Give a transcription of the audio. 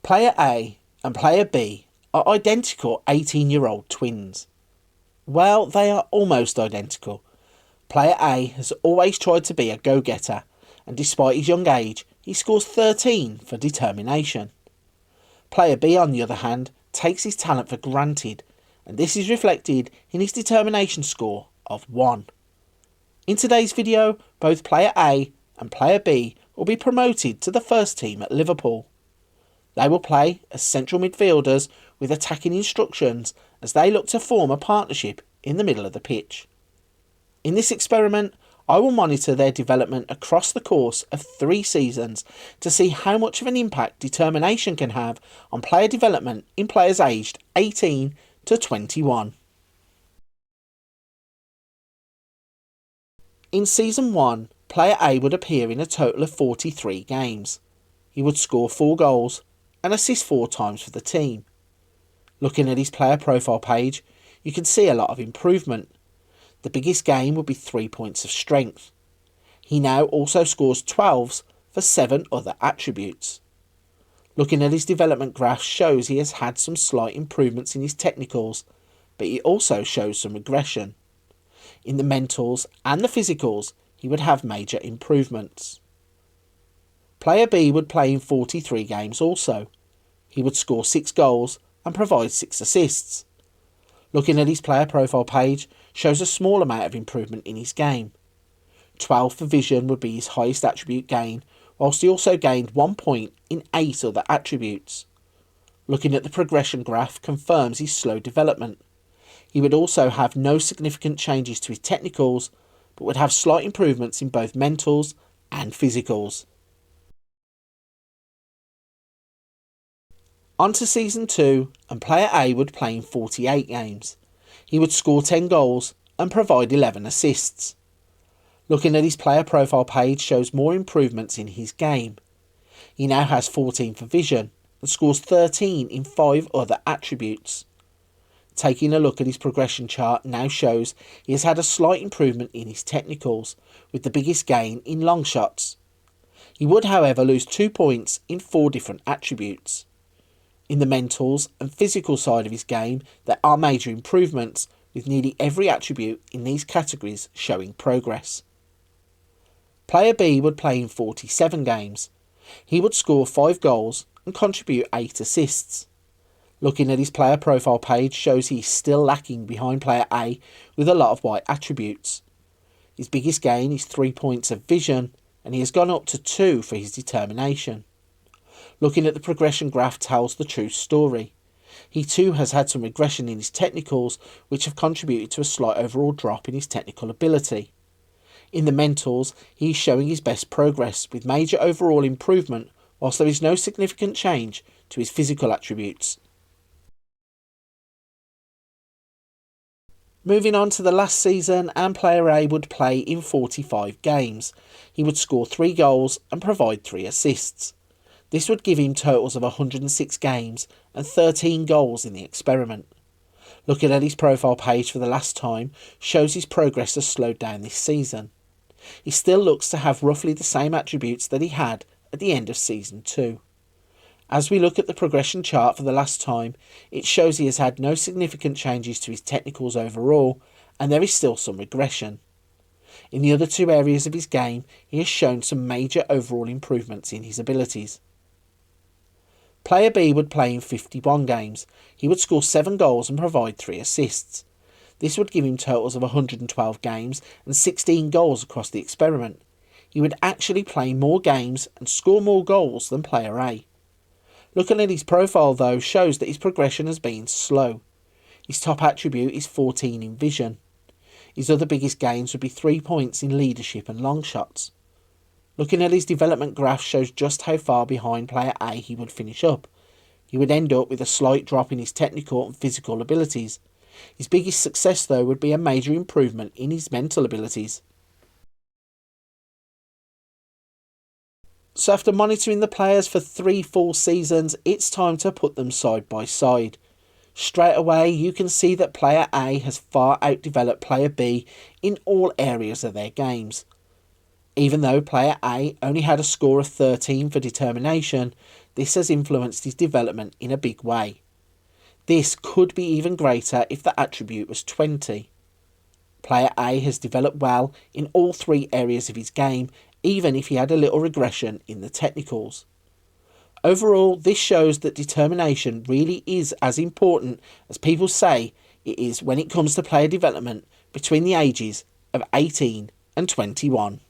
Player A and Player B are identical 18-year-old twins. Well, they are almost identical. Player A has always tried to be a go-getter, and despite his young age, he scores 13 for determination. Player B, on the other hand, takes his talent for granted, and this is reflected in his determination score of 1. In today's video, both Player A and Player B will be promoted to the first team at Liverpool. They will play as central midfielders with attacking instructions as they look to form a partnership in the middle of the pitch. In this experiment, I will monitor their development across the course of 3 seasons to see how much of an impact determination can have on player development in players aged 18 to 21. In Season 1, Player A would appear in a total of 43 games. He would score 4 goals and assist 4 times for the team. Looking at his player profile page, you can see a lot of improvement. The biggest gain would be 3 points of strength. He now also scores 12s for 7 other attributes. Looking at his development graph shows he has had some slight improvements in his technicals, but he also shows some regression. In the mentals and the physicals, he would have major improvements. Player B would play in 43 games also. He would score 6 goals and provide 6 assists. Looking at his player profile page shows a small amount of improvement in his game. 12 for vision would be his highest attribute gain, whilst he also gained 1 point in 8 other attributes. Looking at the progression graph confirms his slow development. He would also have no significant changes to his technicals, but would have slight improvements in both mentals and physicals. On to Season 2, and Player A would play in 48 games. He would score 10 goals and provide 11 assists. Looking at his player profile page shows more improvements in his game. He now has 14 for vision and scores 13 in 5 other attributes. Taking a look at his progression chart now shows he has had a slight improvement in his technicals, with the biggest gain in long shots. He would, however, lose 2 points in 4 different attributes. In the mentals and physical side of his game, there are major improvements, with nearly every attribute in these categories showing progress. Player B would play in 47 games. He would score 5 goals and contribute 8 assists. Looking at his player profile page shows he is still lacking behind Player A with a lot of white attributes. His biggest gain is 3 points of vision, and he has gone up to 2 for his determination. Looking at the progression graph tells the true story. He too has had some regression in his technicals, which have contributed to a slight overall drop in his technical ability. In the mentals, he is showing his best progress with major overall improvement, whilst there is no significant change to his physical attributes. Moving on to the last season, and Player A would play in 45 games. He would score 3 goals and provide 3 assists. This would give him totals of 106 games and 13 goals in the experiment. Looking at his profile page for the last time shows his progress has slowed down this season. He still looks to have roughly the same attributes that he had at the end of Season 2. As we look at the progression chart for the last time, it shows he has had no significant changes to his technicals overall, and there is still some regression. In the other 2 areas of his game, he has shown some major overall improvements in his abilities. Player B would play in 51 games. He would score 7 goals and provide 3 assists. This would give him totals of 112 games and 16 goals across the experiment. He would actually play more games and score more goals than Player A. Looking at his profile though shows that his progression has been slow. His top attribute is 14 in vision. His other biggest gains would be 3 points in leadership and long shots. Looking at his development graph shows just how far behind Player A he would finish up. He would end up with a slight drop in his technical and physical abilities. His biggest success though would be a major improvement in his mental abilities. So after monitoring the players for 3 full seasons, it's time to put them side by side. Straight away you can see that Player A has far outdeveloped Player B in all areas of their games. Even though Player A only had a score of 13 for determination, This has influenced his development in a big way. This could be even greater if the attribute was 20. Player A has developed well in all three areas of his game, even if he had a little regression in the technicals. Overall, this shows that determination really is as important as people say it is when it comes to player development between the ages of 18 and 21.